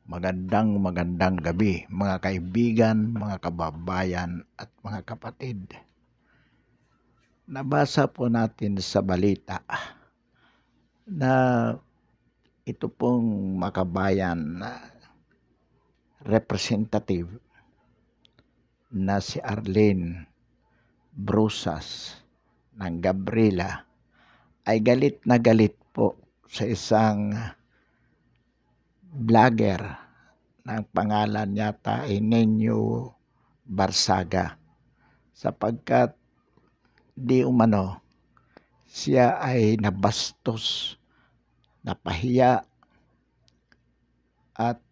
Magandang gabi mga kaibigan, mga kababayan at mga kapatid. Nabasa po natin sa balita na ito pong makabayan na representative na si Arlene Brusas ng Gabriela ay galit na galit po sa isang vlogger ng pangalan yata ay Nenyo Barsaga sapagkat di umano siya ay nabastos, napahiya at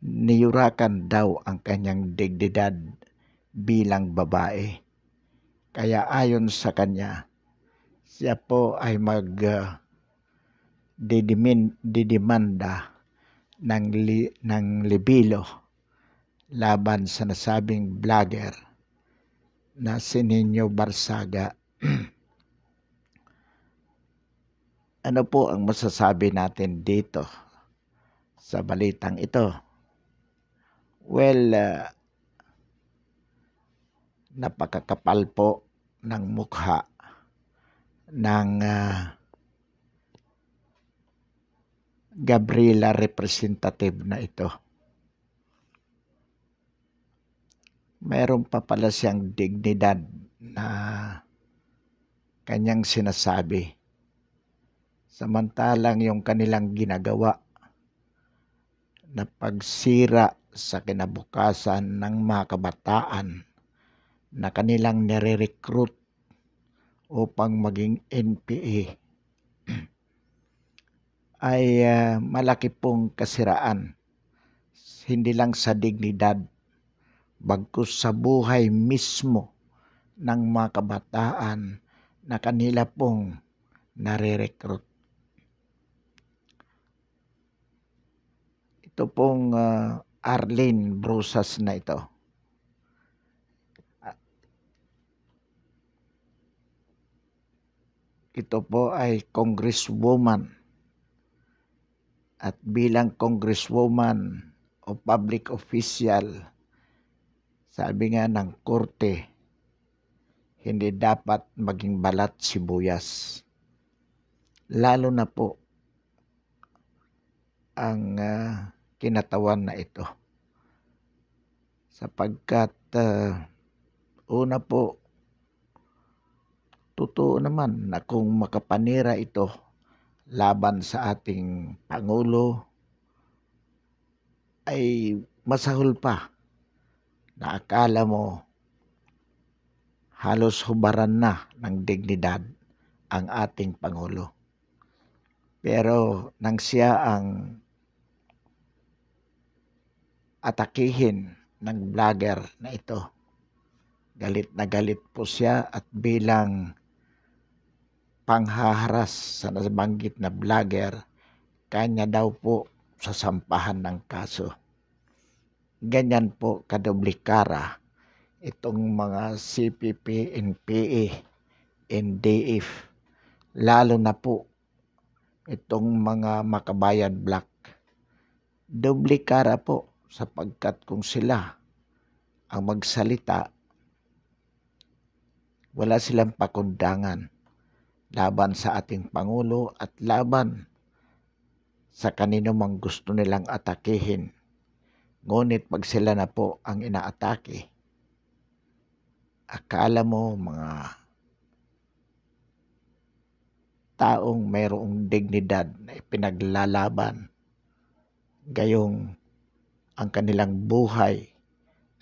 niyurakan daw ang kanyang dignidad bilang babae. Kaya ayon sa kanya, siya po ay didemanda ng libelo laban sa nasabing vlogger na si Nenyo Barsaga. Ano po ang masasabi natin dito sa balitang ito? Well, napakakapal po ng mukha ng Gabriela representative na ito. Mayroon pa pala siyang dignidad na kanyang sinasabi. Samantalang yung kanilang ginagawa na pagsira sa kinabukasan ng mga kabataan na kanilang nire-recruit upang maging NPA ay malaki pong kasiraan, hindi lang sa dignidad, bagkus sa buhay mismo ng mga kabataan na kanila pong nare-recruit. Ito pong Arlene Brusas na ito. Ito po ay congresswoman at bilang congresswoman o public official, sabi nga ng korte, hindi dapat maging balat sibuyas. Lalo na po ang kinatawan na ito. Sapagkat una po, totoo naman na kung makapanira ito laban sa ating Pangulo, ay masahol pa na akala mo halos hubaran na ng dignidad ang ating Pangulo. Pero nang siya ang atakihin ng vlogger na ito, galit na galit po siya at bilang panghaharas sa nabanggit na vlogger, kanya daw po sasampahan ng kaso. Ganyan po kadoblikara itong mga CPP, NPA, NDF, lalo na po itong mga Makabayan Black. Doblikara po sapagkat kung sila ang magsalita, wala silang pakundangan laban sa ating Pangulo at laban sa kanino mang gusto nilang atakihin. Ngunit pag sila na po ang inaatake, akala mo mga taong mayroong dignidad na ipinaglalaban, gayong ang kanilang buhay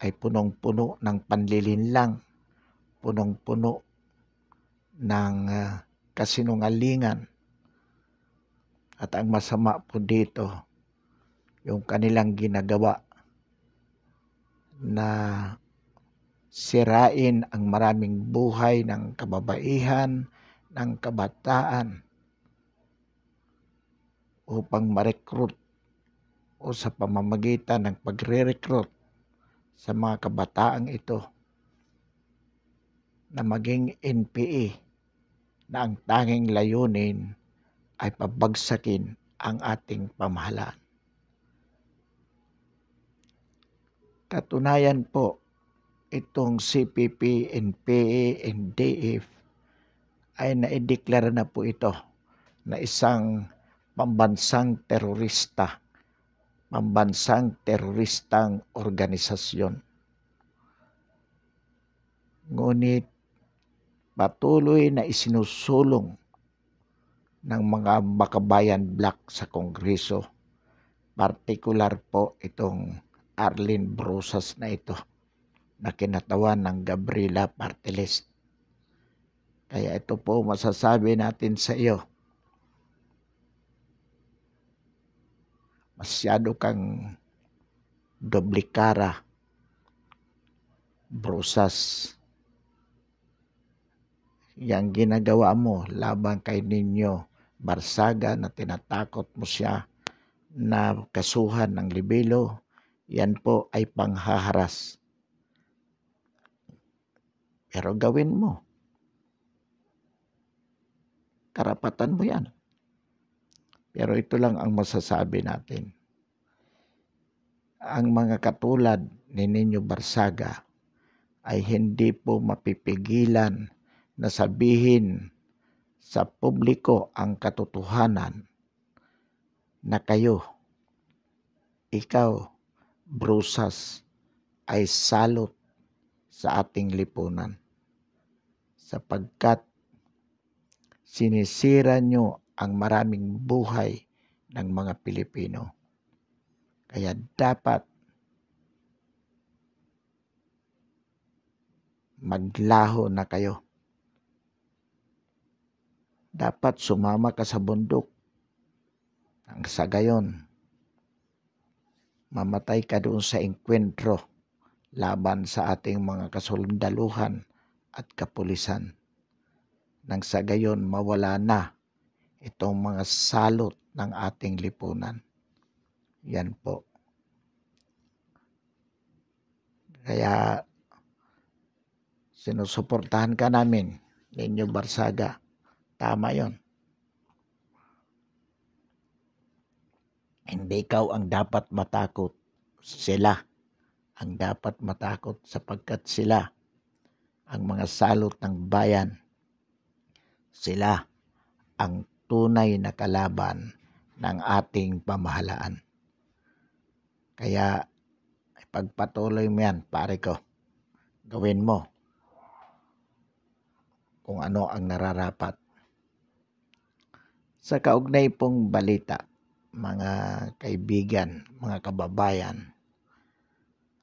ay punong-puno ng panlilinlang, punong-puno ng kasinungalingan. At ang masama po dito, yung kanilang ginagawa na sirain ang maraming buhay ng kababaihan, ng kabataan upang ma-recruit o sa pamamagitan ng pagre-recruit sa mga kabataang ito na maging NPA na ang tanging layunin ay pabagsakin ang ating pamahalaan. Katunayan po, itong CPP, NPA, NDF ay naideklara na po ito na isang pambansang teroristang organisasyon. Ngunit patuloy na isinusulong ng mga Bakabayan Black sa Kongreso, partikular po itong Arlene Brusas na ito na kinatawan ng Gabriela Party List. Kaya ito po masasabi natin sa iyo, masyado kang doblikara, Brusas. Yang ginagawa mo labang kay Nino Barsaga na tinatakot mo siya na kasuhan ng libelo, yan po ay panghaharas. Pero gawin mo. Karapatan mo yan. Pero ito lang ang masasabi natin. Ang mga katulad ni Nino Barsaga ay hindi po mapipigilan na sabihin sa publiko ang katotohanan na ikaw, Brusas, ay salot sa ating lipunan sapagkat sinisira nyo ang maraming buhay ng mga Pilipino. Kaya dapat maglaho na kayo. Dapat sumama ka sa bundok. Ang sa gayon, mamatay ka doon sa engkwentro laban sa ating mga kasundaluhan at kapulisan. Nang sa gayon, mawala na itong mga salot ng ating lipunan. Yan po. Kaya sinusuportahan ka namin, Nino Barsaga. Tama yon. Hindi ikaw ang dapat matakot. Sila ang dapat matakot sapagkat sila ang mga salot ng bayan. Sila ang tunay na kalaban ng ating pamahalaan. Kaya pagpatuloy mo yan, pare ko. Gawin mo kung ano ang nararapat. Sa kaugnay pong balita, mga kaibigan, mga kababayan,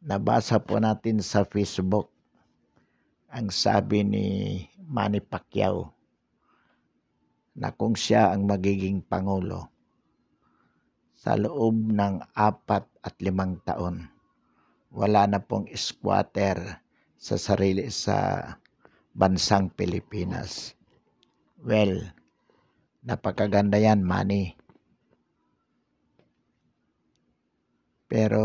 nabasa po natin sa Facebook ang sabi ni Manny Pacquiao na kung siya ang magiging Pangulo sa loob ng 4 at 5 taon, wala na pong squatter sa bansang Pilipinas. Well, napakaganda yan, Manny. Pero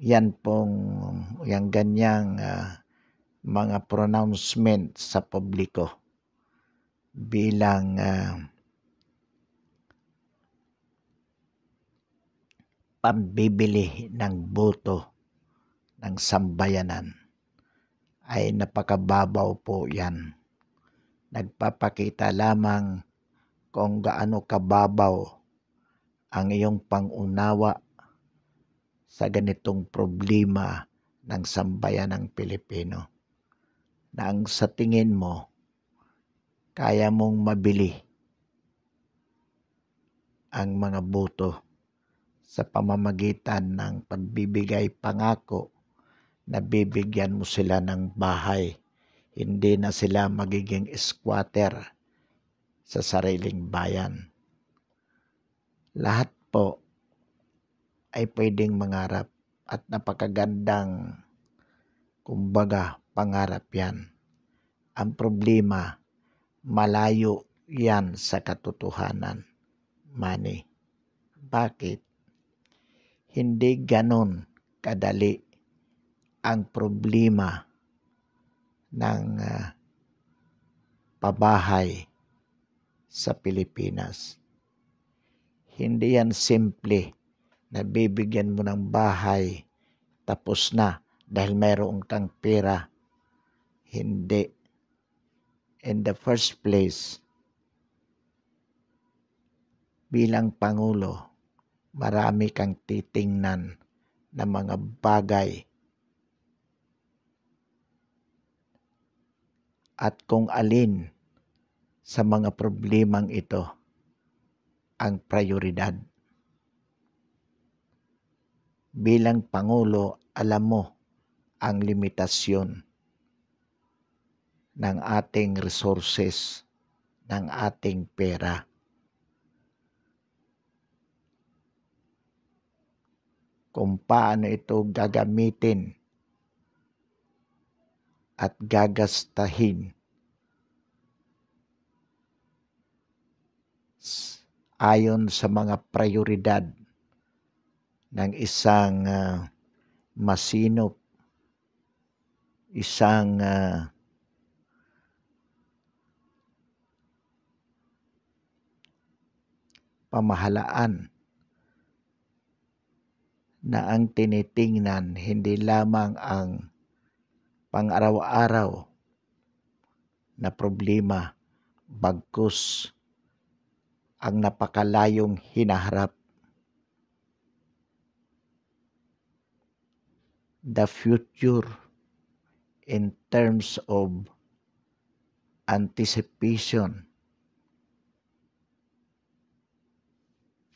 yan ganyang mga pronouncement sa publiko bilang pambibili ng boto ng sambayanan ay napakababaw po yan. Nagpapakita lamang kung gaano kababaw ang iyong pangunawa sa ganitong problema ng sambayanang Pilipino. Na ang sa tingin mo, kaya mong mabili ang mga boto sa pamamagitan ng pagbibigay pangako na bibigyan mo sila ng bahay. Hindi na sila magiging squatter sa sariling bayan. Lahat po ay pwedeng mangarap at napakagandang pangarap yan. Ang problema, malayo yan sa katotohanan. Manny, bakit? Hindi ganon kadali ang problema ng pabahay sa Pilipinas. Hindi yan simple nabibigyan mo ng bahay, tapos na dahil mayroon kang pera. Hindi. In the first place, bilang Pangulo, marami kang titingnan na mga bagay at kung alin sa mga problemang ito ang prioridad. Bilang Pangulo, alam mo ang limitasyon ng ating resources, ng ating pera. Kung paano ito gagamitin at gagastahin ayon sa mga prioridad ng isang masinop, isang pamahalaan na ang tinitingnan hindi lamang ang pang-araw-araw na problema, bagkus ang napakalayong hinaharap. The future in terms of anticipation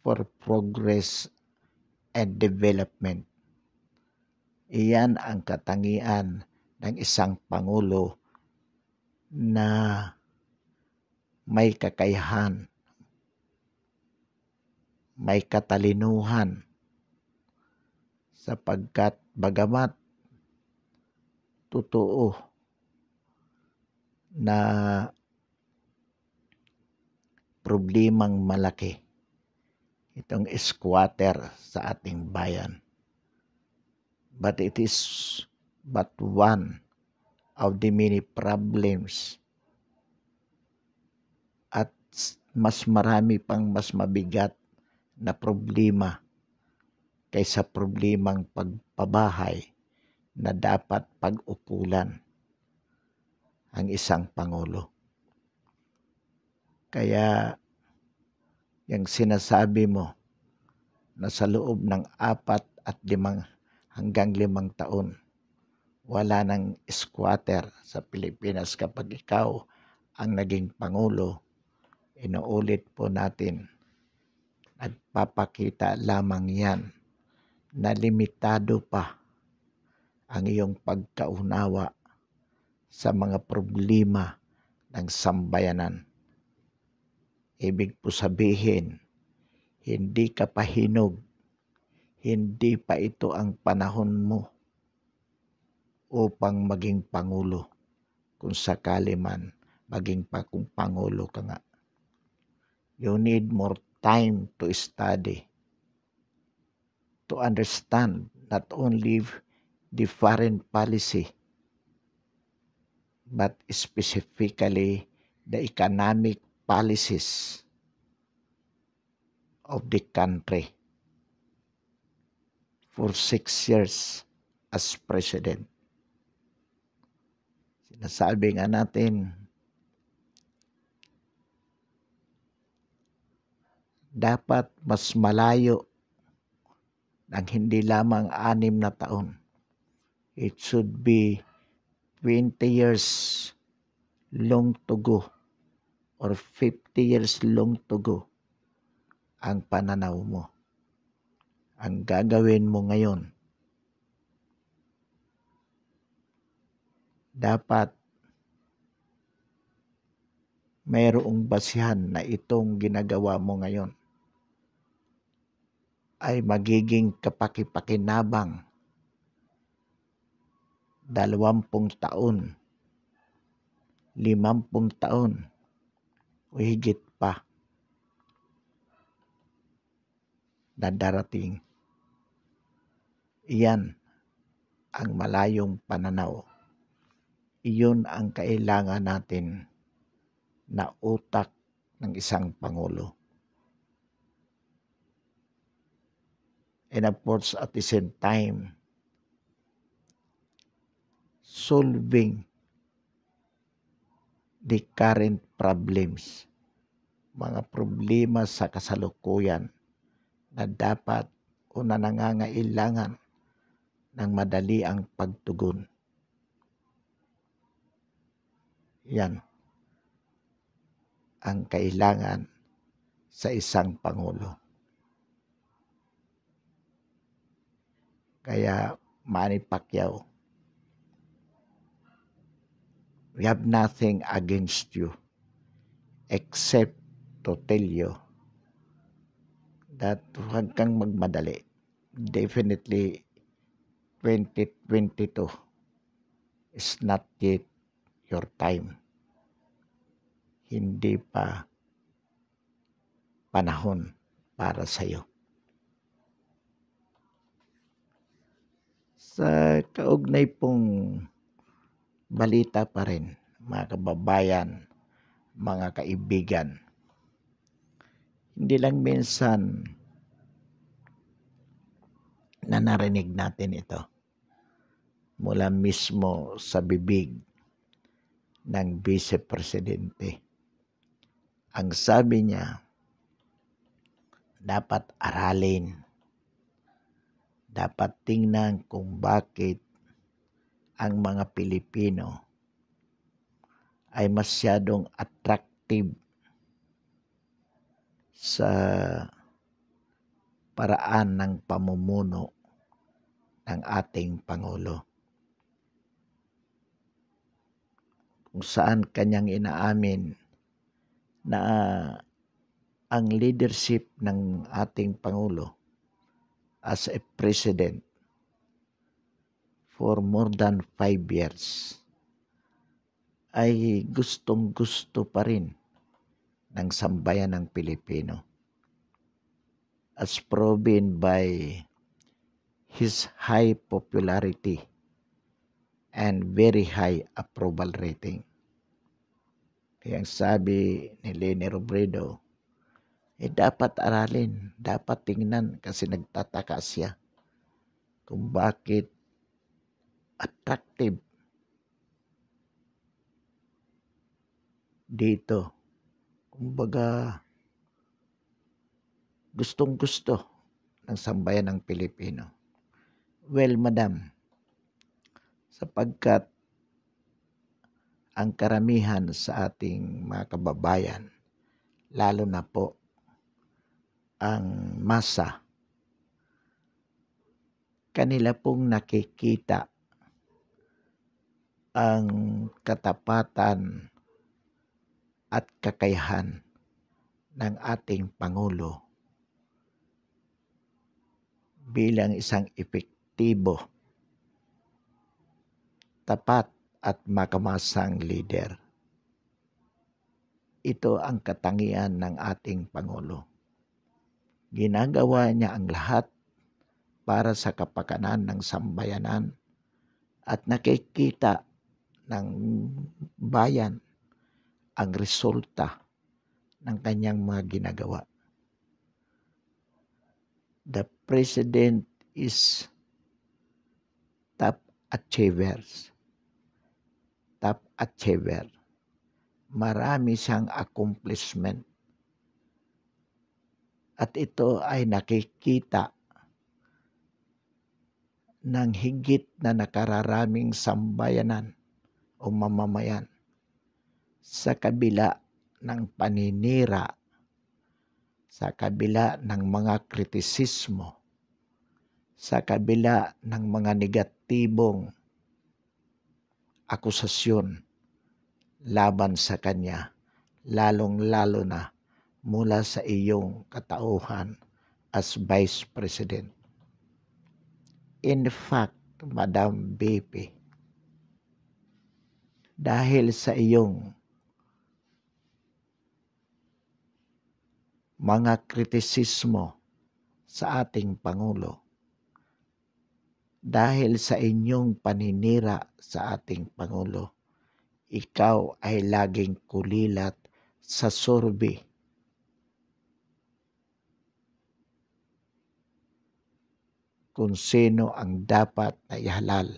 for progress and development. Iyan ang katangian ng isang Pangulo na may kakayahan, may katalinuhan, sapagkat bagamat totoo na problemang malaki itong squatter sa ating bayan, but it is but one of the many problems at mas marami pang mas mabigat na problema kaysa problemang pagpabahay na dapat pag-ukulan ang isang Pangulo. Kaya yung sinasabi mo na sa loob ng 4 at 5 hanggang 5 taon, wala nang squatter sa Pilipinas kapag ikaw ang naging Pangulo, inuulit po natin, nagpapakita lamang yan na limitado pa ang iyong pagkaunawa sa mga problema ng sambayanan. Ibig po sabihin, hindi ka pa hinog, hindi pa ito ang panahon mo upang maging Pangulo, kung sakali man maging kung Pangulo ka nga. You need more time to study, to understand not only the foreign policy, but specifically the economic policies of the country for 6 years as President. Sinasabi nga natin, dapat mas malayo ng hindi lamang 6 na taon. It should be 20 years long to go or 50 years long to go ang pananaw mo. Ang gagawin mo ngayon, dapat mayroong basihan na itong ginagawa mo ngayon ay magiging kapaki-pakinabang 20 taon, 50 taon o higit pa na darating. Iyan ang malayong pananaw. Iyon ang kailangan natin na utak ng isang Pangulo. and of course at the same time solving the current problems, mga problema sa kasalukuyan na dapat o na nangangailangan ng madali ang pagtugon. Yan ang kailangan sa isang Pangulo. Kaya Manny Pacquiao, we have nothing against you except to tell you that huwag kang magmadali. Definitely 2022 is not yet your time. Hindi pa panahon para sa iyo. Sa kaugnay pong balita pa rin, mga kababayan, mga kaibigan, hindi lang minsan na narinig natin ito mula mismo sa bibig ng Vice Presidente. Ang sabi niya, dapat aralin, dapat tingnan kung bakit ang mga Pilipino ay masyadong attractive sa paraan ng pamumuno ng ating Pangulo. Kung saan kanyang inaamin na ang leadership ng ating Pangulo as a president for more than 5 years ay gustong-gusto pa rin ng sambayan ng Pilipino, as proven by his high popularity and very high approval rating. Kaya ang sabi ni Leni Robredo, dapat aralin, dapat tingnan, kasi nagtataka siya kung bakit attractive dito. Kumbaga, gustong-gusto ng sambayan ng Pilipino. Well, madam, sapagkat ang karamihan sa ating mga kababayan, lalo na po ang masa, kanila pong nakikita ang katapatan at kakayahan ng ating Pangulo bilang isang epektibo, tapat at makamasang leader. Ito ang katangian ng ating Pangulo. Ginagawa niya ang lahat para sa kapakanan ng sambayanan at nakikita ng bayan ang resulta ng kanyang mga ginagawa. The President is top achiever. Marami siyang accomplishment. At ito ay nakikita ng higit na nakararaming sambayanan o mamamayan sa kabila ng paninira, sa kabila ng mga kritisismo, sa kabila ng mga negatibong akusasyon laban sa kanya, lalong-lalo na mula sa iyong katauhan as Vice President. In fact, Madam BP, dahil sa iyong mga kritisismo sa ating Pangulo, dahil sa inyong paninira sa ating Pangulo, ikaw ay laging kulilat sa survey. kung sino ang dapat na ihalal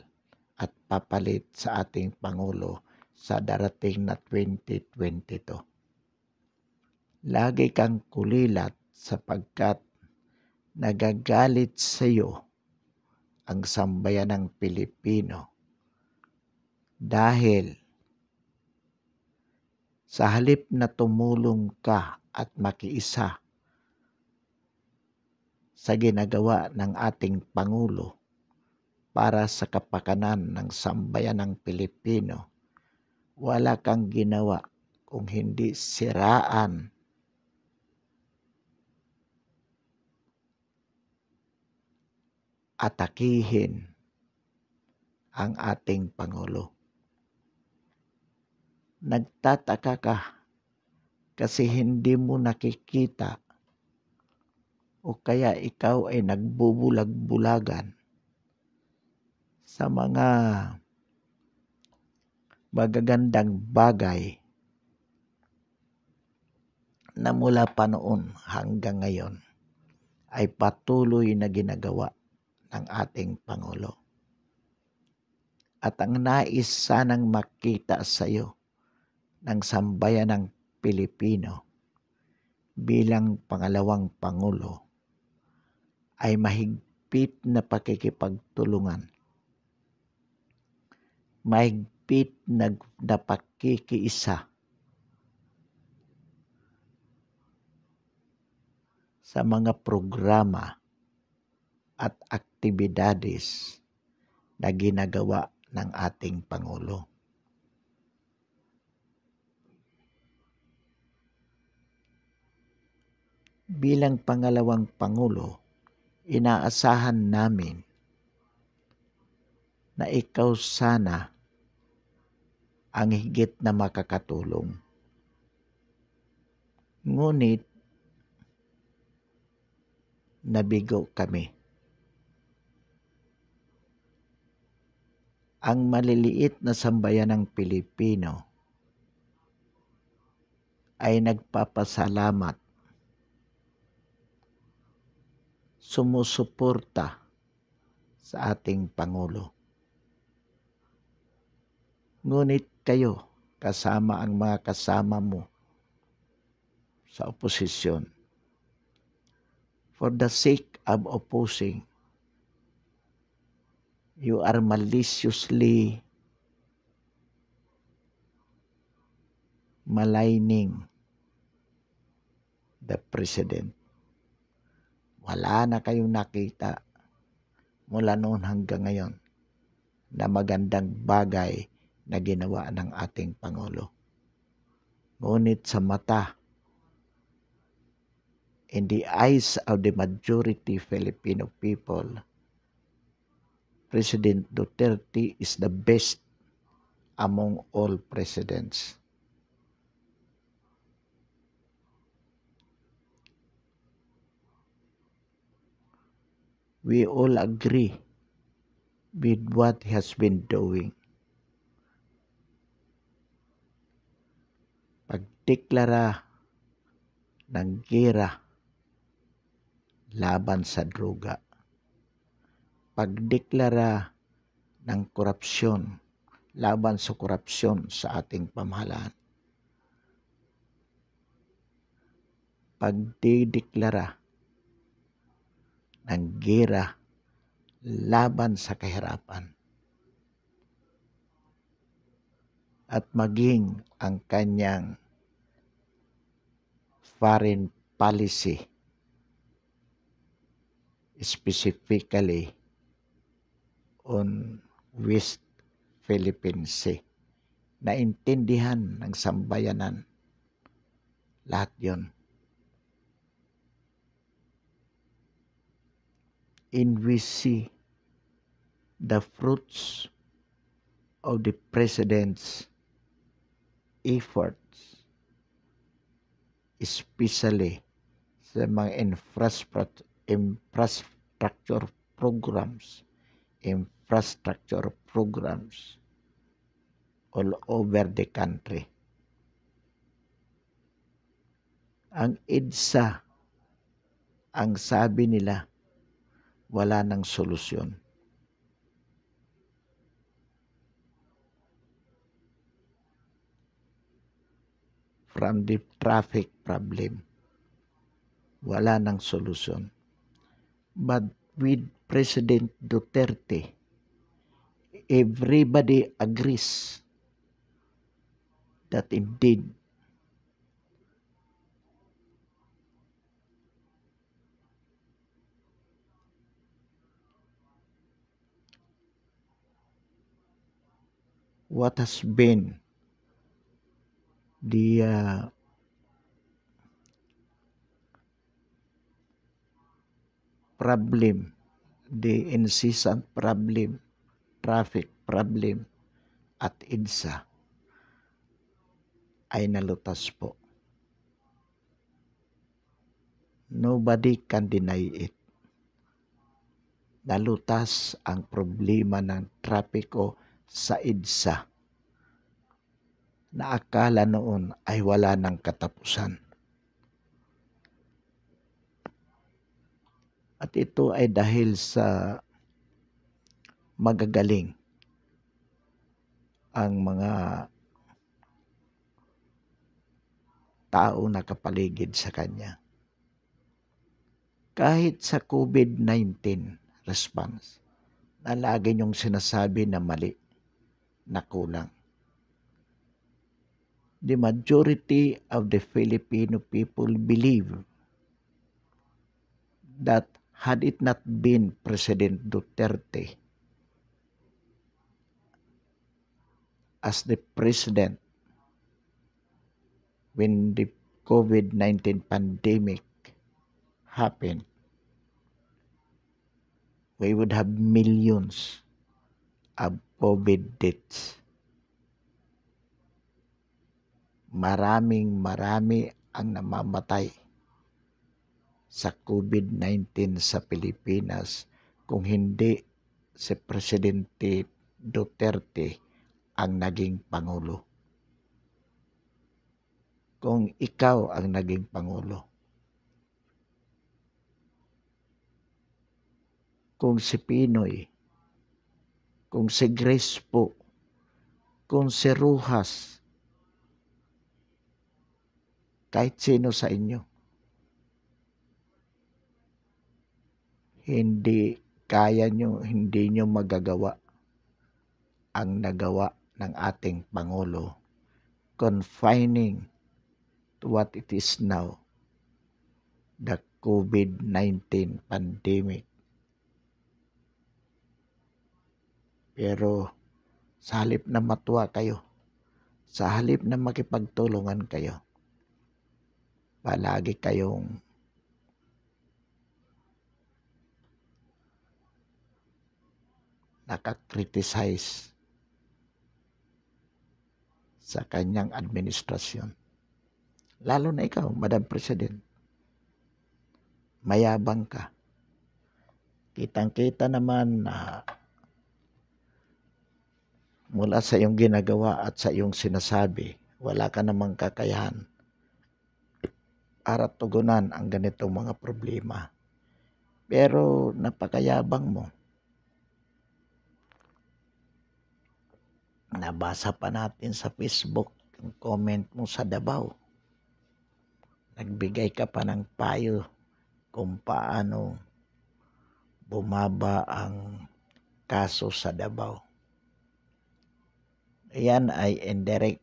at papalit sa ating Pangulo sa darating na 2022. Lagi kang kulilat sapagkat nagagalit sa iyo ang sambayanang Pilipino dahil sa halip na tumulong ka at makiisa sa ginagawa ng ating Pangulo para sa kapakanan ng sambayanang Pilipino, wala kang ginawa kung hindi siraan atakihin ang ating Pangulo. Nagtataka ka kasi hindi mo nakikita o kaya ikaw ay nagbubulag-bulagan sa mga magagandang bagay na mula pa noon hanggang ngayon ay patuloy na ginagawa ng ating Pangulo. At ang nais sanang makita sa iyo ng sambayanang Pilipino bilang pangalawang Pangulo ay mahigpit na pakikipagtulungan, mahigpit na pakikiisa sa mga programa at aktibidades na ginagawa ng ating Pangulo. Bilang pangalawang Pangulo, inaasahan namin na ikaw sana ang higit na makakatulong. Ngunit, nabigo kami. Ang maliliit na sambayanang Pilipino ay nagpapasalamat, sumusuporta sa ating Pangulo. Ngunit kayo, kasama ang mga kasama mo sa oposisyon, for the sake of opposing, you are maliciously maligning the President. Wala na kayong nakita mula noon hanggang ngayon na magandang bagay na ginawa ng ating Pangulo. Ngunit sa mata, in the eyes of the majority Filipino people, President Duterte is the best among all presidents. We all agree with what he has been doing. Pagdeklara ng gera laban sa droga. Pagdeklara ng korupsyon laban sa korupsyon sa ating pamahalaan. Pagdedeklara ng gera laban sa kahirapan. At maging ang kanyang foreign policy, specifically on West Philippine Sea. Naintindihan ng sambayanan lahat yon. And we see the fruits of the President's efforts, especially sa mga infrastructure programs all over the country. Ang EDSA, ang sabi nila, wala nang solusyon. From the traffic problem, wala nang solusyon. But with President Duterte, everybody agrees that indeed what has been the problem, the incessant problem, traffic problem at EDSA ay nalutas po. Nobody can deny it. Nalutas ang problema ng trapiko sa EDSA na akala noon ay wala ng katapusan. At ito ay dahil sa magagaling ang mga tao na kapaligid sa kanya. Kahit sa COVID-19 response, na lagi niyong sinasabi na mali, na kulang. The majority of the Filipino people believe that had it not been President Duterte as the president when the COVID-19 pandemic happened, we would have millions of COVID deaths. Marami ang namamatay sa COVID-19 sa Pilipinas kung hindi si Presidente Duterte ang naging Pangulo. Kung ikaw ang naging Pangulo, kung si Pinoy, kung si Grace po, kung si Rojas, kahit sino sa inyo, hindi nyo magagawa ang nagawa ng ating Pangulo, confining to what it is now, the COVID-19 pandemic. Pero sa halip na matuwa kayo, sa halip na makipagtulungan kayo, palagi kayong nakakriticize sa kanyang administrasyon. Lalo na ikaw, Madam President. Mayabang ka. Kitang-kita naman na mula sa iyong ginagawa at sa iyong sinasabi, wala ka namang kakayahan para tugunan ang ganitong mga problema. Pero napakayabang mo. Nabasa pa natin sa Facebook yung comment mo sa Davao. Nagbigay ka pa ng payo kung paano bumaba ang kaso sa Davao. Yan ay indirect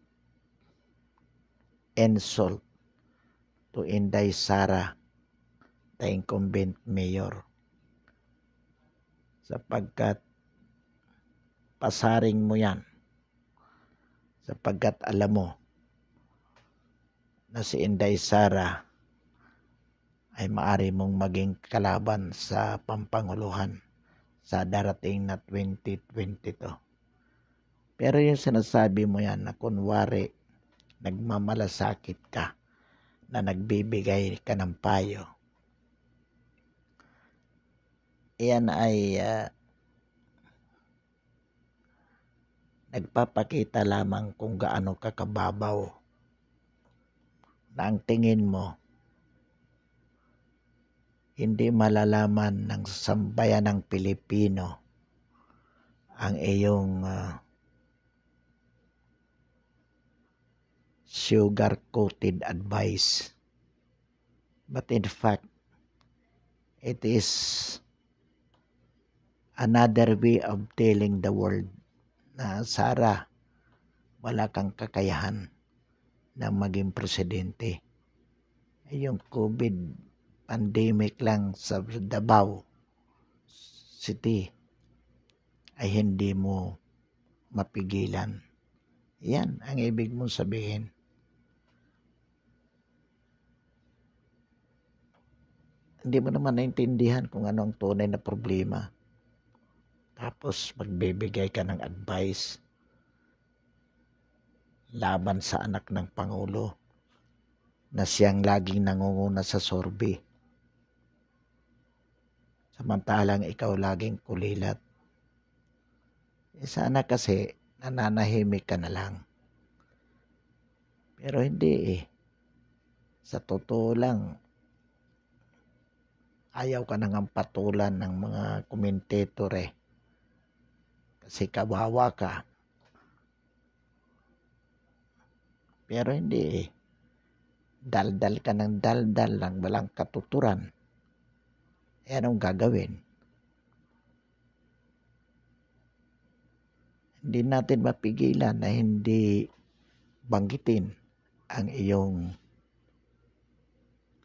insult to Inday Sara, the incumbent mayor, sapagkat pasaring mo yan, sapagkat alam mo na si Inday Sara ay maari mong maging kalaban sa pampanguluhan sa darating na 2022. Pero yung sinasabi mo yan na kunwari nagmamalasakit ka, na nagbibigay ka ng payo, yan ay nagpapakita lamang kung gaano ka kababaw na ang tingin mo hindi malalaman ng sambayan ng Pilipino ang iyong sugar-coated advice. But in fact, it is another way of telling the world na Sara, wala kang kakayahan na maging presidente. Yung COVID pandemic lang sa Davao City ay hindi mo mapigilan. Yan ang ibig mong sabihin. Hindi mo naman naintindihan kung ano ang tunay na problema. Tapos magbibigay ka ng advice laban sa anak ng Pangulo na siyang laging nangunguna sa sorbe. Samantalang ikaw laging kulilat. Sana kasi nananahimik ka na lang. Pero hindi Sa totoo lang, ayaw ka nang patulan ng mga komentator Kasi kawawa ka. Pero hindi Daldal ka ng daldal lang walang katuturan. Anong gagawin? Hindi natin mapigilan na hindi banggitin ang iyong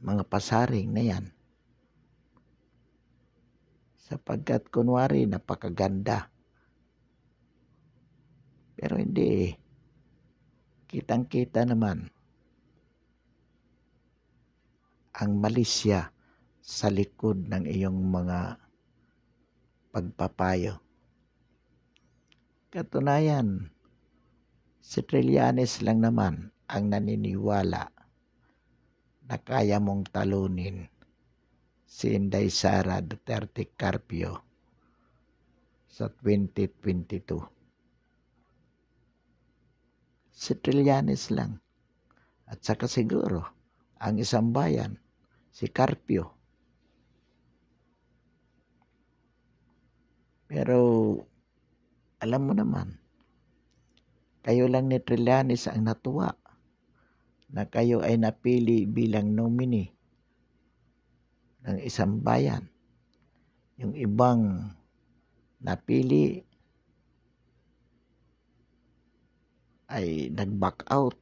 mga pasaring na yan. Sapagkat kunwari napakaganda. Pero hindi Kitang-kita naman ang malisya sa likod ng iyong mga pagpapayo. Katunayan, si Trillanes lang naman ang naniniwala na kaya mong talunin si Inday Sara Duterte Carpio sa 2022. Si Trillanes lang. At saka siguro, ang isang bayan, si Carpio. Pero, alam mo naman, kayo lang ni Trillanes ang natuwa na kayo ay napili bilang nominee ng isang bayan. Yung ibang napili ay nag-back out.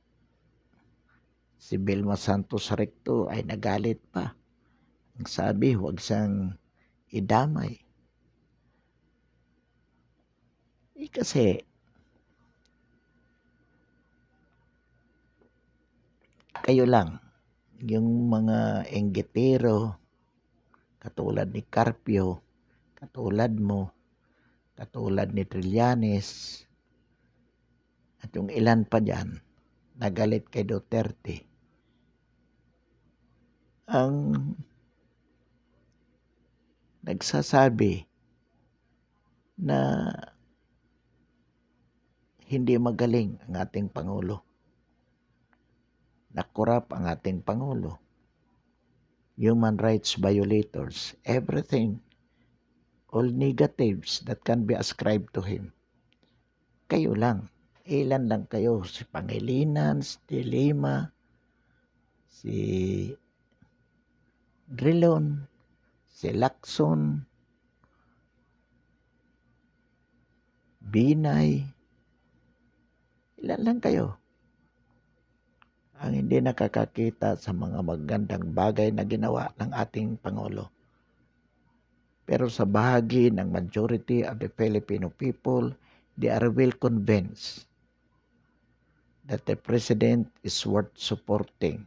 Si Vilma Santos Recto ay nagalit pa. Ang sabi, huwag siyang idamay. Kasi kayo lang, yung mga enggitero, katulad ni Carpio, katulad mo, katulad ni Trillanes, at yung ilan pa dyan, nagalit kay Duterte. Ang nagsasabi na hindi magaling ang ating Pangulo. Nakorap ang ating Pangulo. Human rights violators, everything, all negatives that can be ascribed to him. Kayo lang. Ilan lang kayo? Si Pangilinan, si Lima, si Drilon, si Lacson, Binay. Ilan lang kayo ang hindi nakakakita sa mga magandang bagay na ginawa ng ating Pangulo. Pero sa bahagi ng majority of the Filipino people, they are well convinced that the President is worth supporting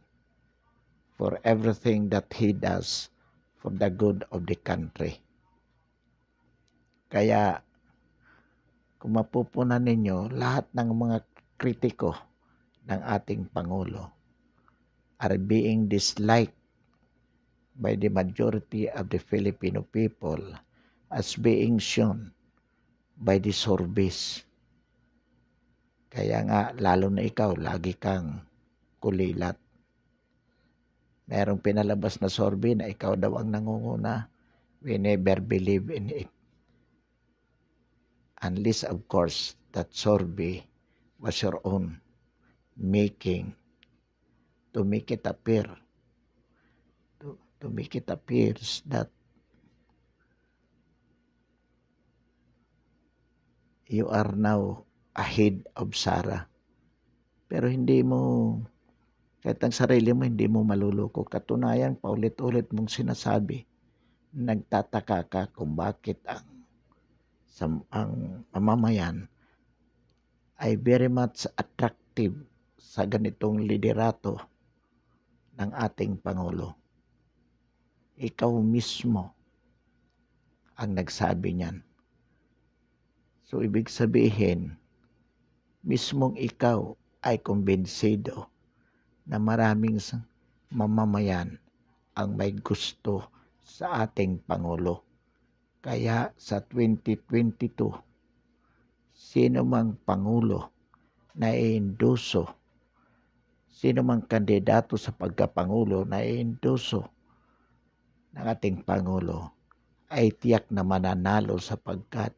for everything that he does for the good of the country. Kaya, kung mapupunan ninyo, lahat ng mga kritiko ng ating Pangulo are being disliked by the majority of the Filipino people as being shown by the surveys. Kaya nga, lalo na ikaw, lagi kang kulilat. Merong pinalabas na survey na ikaw daw ang nangunguna. We never believe in it. Unless, of course, that survey was your own making to make it appear, to make it appears that you are now ahead of Sarah. Pero hindi mo, kahit ang sarili mo, hindi mo maluloko. Katunayan, paulit-ulit mong sinasabi, nagtataka ka kung bakit ang mamamayan ay very much attractive sa ganitong liderato ng ating Pangulo. Ikaw mismo ang nagsabi niyan. So, ibig sabihin, mismong ikaw ay kumbinsido na maraming mamamayan ang may gusto sa ating Pangulo. Kaya sa 2022, sino mang Pangulo na iinduso, sino mang kandidato sa pagkapangulo na iinduso ng ating Pangulo ay tiyak na mananalo sapagkat